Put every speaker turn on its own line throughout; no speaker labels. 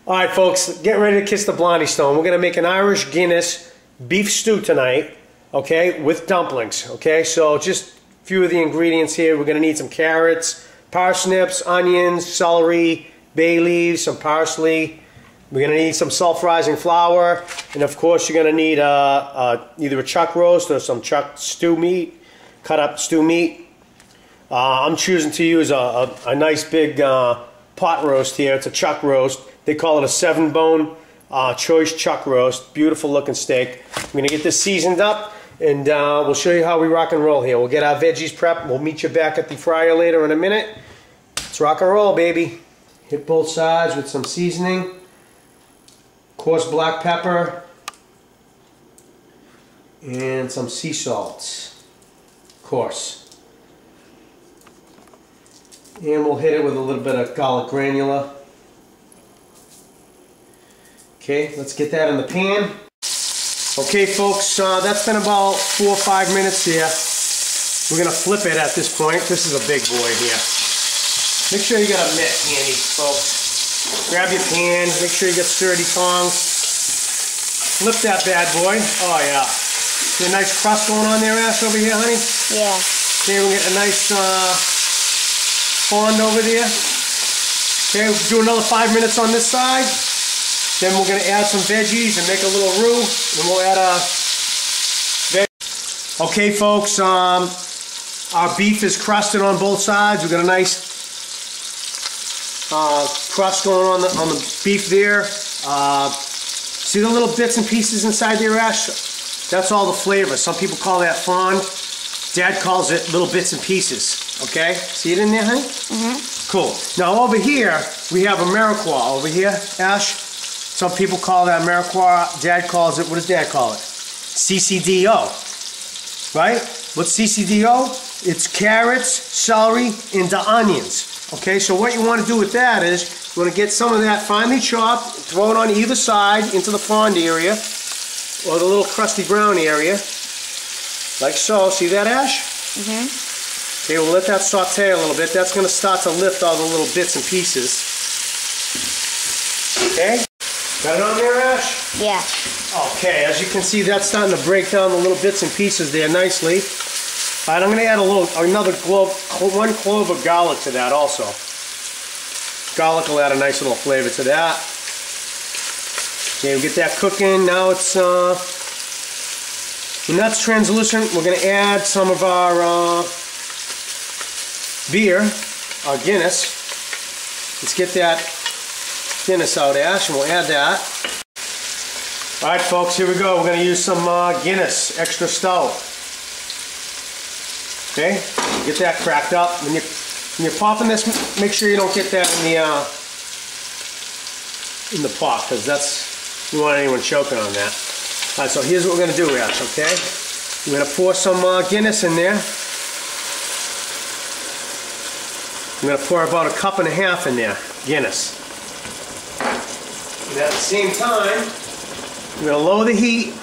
All right, folks, get ready to kiss the Blarney Stone. We're going to make an Irish Guinness beef stew tonight, okay, with dumplings, okay? So just a few of the ingredients here. We're going to need some carrots, parsnips, onions, celery, bay leaves, some parsley. We're going to need some self-rising flour, and of course you're going to need either a chuck roast or some chuck stew meat, cut up stew meat. I'm choosing to use a nice big pot roast here. It's a chuck roast. They call it a 7-bone choice chuck roast. Beautiful looking steak. We're going to get this seasoned up, and we'll show you how we rock and roll here. We'll get our veggies prepped. We'll meet you back at the fryer later in a minute. Let's rock and roll, baby. Hit both sides with some seasoning. Coarse black pepper. And some sea salt. Coarse. And we'll hit it with a little bit of garlic granular. Okay, let's get that in the pan. Okay, folks, that's been about 4 or 5 minutes here. We're going to flip it at this point. This is a big boy here. Make sure you got a mitt handy, folks. Grab your pan, make sure you got sturdy tongs. Flip that bad boy. Oh, yeah. See a nice crust going on there, Ash, over here, honey?
Yeah.
Okay, we'll get a nice fond over there. Okay, we'll do another 5 minutes on this side. Then we're going to add some veggies and make a little roux. And we'll add a veg. Okay, folks, our beef is crusted on both sides. We've got a nice crust going on the beef there. See the little bits and pieces inside there, Ash? That's all the flavor. Some people call that fond. Dad calls it little bits and pieces. Okay? See it in there, honey? Mm-hmm. Cool. Now over here, we have a Mirepoix over here, Ash. Some people call that Mirepoix. Dad calls it, what does Dad call it? CCDO. Right? What's CCDO? It's carrots, celery, and the onions. Okay, so what you want to do with that is, you want to get some of that finely chopped, throw it on either side into the fond area, or the little crusty brown area. Like so. See that, Ash? Mm-hmm. Okay, we'll let that saute a little bit. That's going to start to lift all the little bits and pieces. Okay? Got it on there, Ash?
Yeah.
Okay, as you can see, that's starting to break down the little bits and pieces there nicely. All right, I'm going to add one clove of garlic to that also. Garlic will add a nice little flavor to that. Okay, we'll get that cooking. Now it's, when that's translucent, we're going to add some of our beer, our Guinness. Let's get that Guinness out, Ash, and we'll add that. All right, folks, here we go. We're going to use some Guinness extra stout. Okay, get that cracked up. When you're popping this, make sure you don't get that in the pot, because you don't want anyone choking on that. All right, so here's what we're going to do, Ash. Okay, we're going to pour some Guinness in there. I'm going to pour about 1.5 cups in there, Guinness. And at the same time, we're going to lower the heat.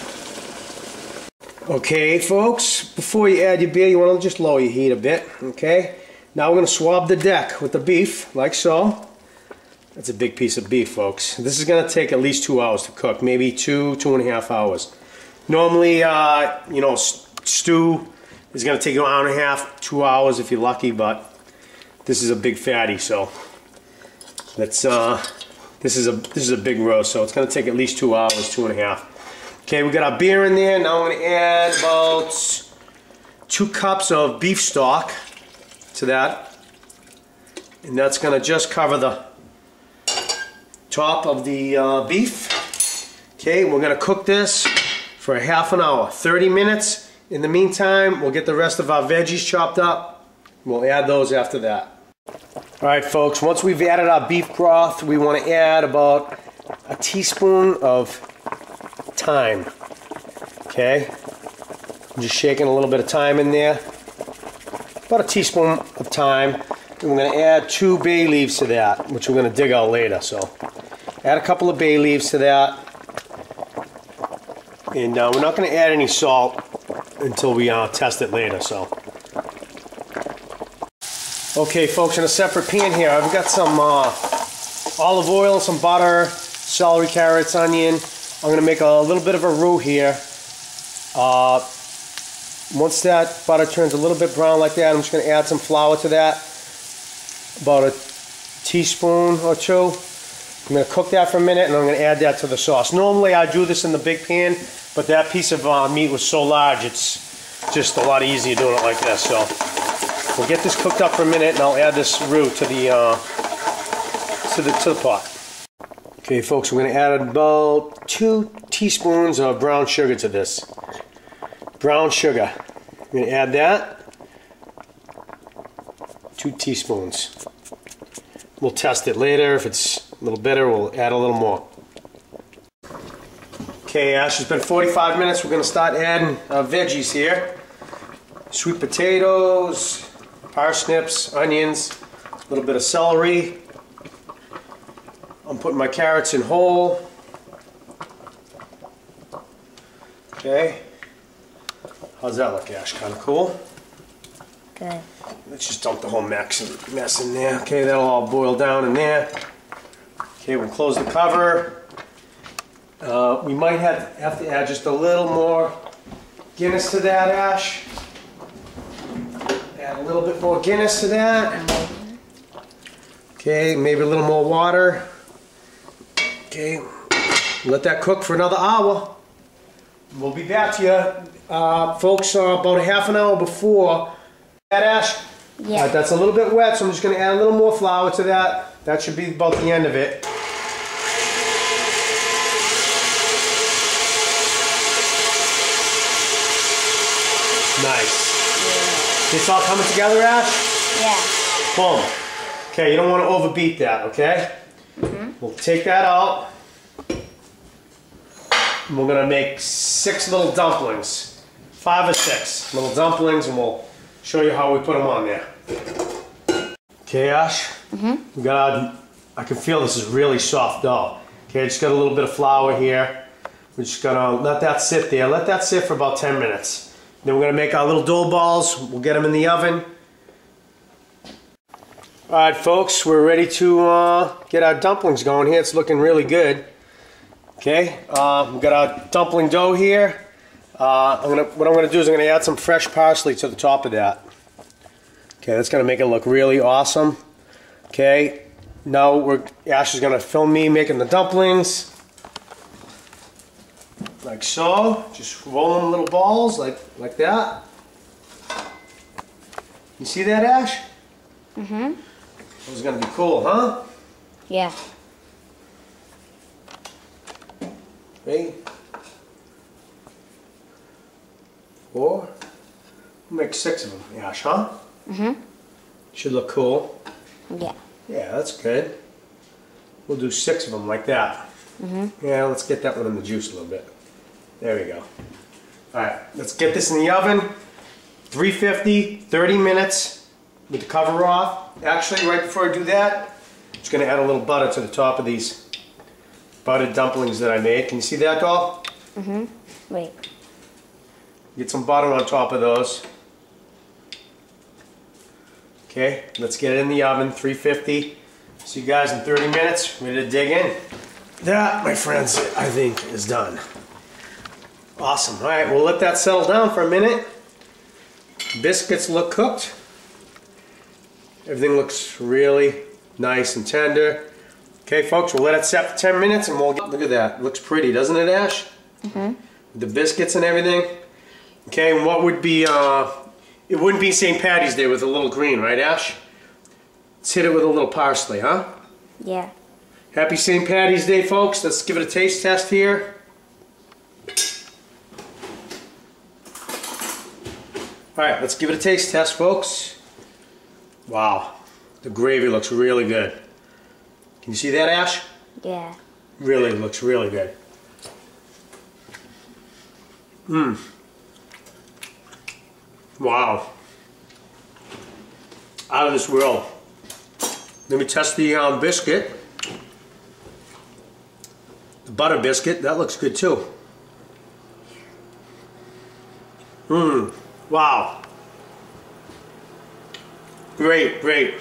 Okay, folks, before you add your beer, you want to just lower your heat a bit, okay? Now we're going to swab the deck with the beef, like so. That's a big piece of beef, folks. This is going to take at least 2 hours to cook, maybe 2.5 hours. Normally, you know, stew is going to take 1.5 hours, 2 hours if you're lucky, but this is a big fatty, so that's this is a big roast, so it's going to take at least 2 hours, 2.5. Okay, we got our beer in there. Now I'm going to add about 2 cups of beef stock to that. And that's going to just cover the top of the beef. Okay, we're going to cook this for ½ hour, 30 minutes. In the meantime, we'll get the rest of our veggies chopped up. We'll add those after that. Alright, folks, once we've added our beef broth, we want to add about a teaspoon of thyme. Okay, I'm just shaking a little bit of thyme in there, about a teaspoon of thyme. And we're going to add 2 bay leaves to that, which we're going to dig out later. So add a couple of bay leaves to that, and we're not going to add any salt until we test it later. So okay, folks, in a separate pan here, I've got some olive oil, some butter, celery, carrots, onion. I'm going to make a little bit of a roux here. Once that butter turns a little bit brown like that, I'm just going to add some flour to that. About a teaspoon or two. I'm going to cook that for a minute and I'm going to add that to the sauce. Normally I do this in the big pan, but that piece of meat was so large it's just a lot easier doing it like this. So we'll get this cooked up for a minute and I'll add this roux to the pot. Okay folks, we're going to add about 2 teaspoons of brown sugar to this. Brown sugar. I'm going to add that. 2 teaspoons. We'll test it later. If it's a little bitter, we'll add a little more. Okay, Ash, it's been 45 minutes. We're going to start adding veggies here. Sweet potatoes, parsnips, onions, a little bit of celery. I'm putting my carrots in whole. Okay. How's that look, Ash? Kind of cool?
Good.
Let's just dump the whole mess in there. Okay, that'll all boil down in there. Okay, we'll close the cover. We might have to add just a little more Guinness to that, Ash. Add a little bit more Guinness to that. Okay, maybe a little more water. Okay, let that cook for another hour. We'll be back to you, folks, about a half an hour before. That, Ash?
Yeah.
That's a little bit wet, so I'm just going to add a little more flour to that. That should be about the end of it. Nice. Yeah. It's all coming together, Ash?
Yeah.
Boom. Okay, you don't want to overbeat that, okay? We'll take that out. And we're going to make 6 little dumplings. 5 or 6 little dumplings, and we'll show you how we put them on there. Okay, Ash? We got, I can feel this is really soft dough. Okay, just got a little bit of flour here. We're just gonna let that sit there. Let that sit for about 10 minutes. Then we're gonna make our little dough balls. We'll get them in the oven. All right, folks, we're ready to get our dumplings going here. It's looking really good. Okay, we've got our dumpling dough here. What I'm going to do is I'm going to add some fresh parsley to the top of that. Okay, that's going to make it look really awesome. Okay, now Ash is going to film me making the dumplings. Like so. Just roll them in little balls like that. You see that, Ash? This is going to be cool, huh?
Yeah.
Okay. 4. We'll make 6 of them, Ash, huh? Should look cool.
Yeah.
Yeah, that's good. We'll do 6 of them like that. Yeah, let's get that one in the juice a little bit. There we go. Alright, let's get this in the oven. 350, 30 minutes with the cover off. Actually, right before I do that, I'm just going to add a little butter to the top of these buttered dumplings that I made. Can you see that, doll?
Wait.
Get some butter on top of those. Okay, let's get it in the oven, 350. See you guys in 30 minutes, ready to dig in. That, my friends, I think is done. Awesome. All right, we'll let that settle down for a minute. Biscuits look cooked. Everything looks really nice and tender. Okay, folks, we'll let it set for 10 minutes and we'll look at that. It looks pretty, doesn't it, Ash? The biscuits and everything. Okay, and what would be, it wouldn't be St. Patty's Day with a little green, right, Ash? Let's hit it with a little parsley, huh?
Yeah.
Happy St. Patty's Day, folks. Let's give it a taste test here. Alright, let's give it a taste test, folks. Wow, the gravy looks really good. Can you see that, Ash?
Yeah.
Really looks really good. Wow. Out of this world. Let me test the biscuit. The butter biscuit, that looks good too. Wow. Great, great.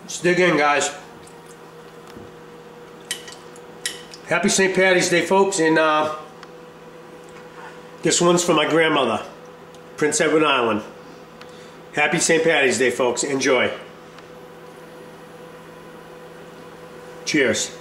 Let's dig in, guys. Happy St. Patty's Day, folks, and this one's for my grandmother, Prince Edward Island. Happy St. Patty's Day, folks. Enjoy. Cheers.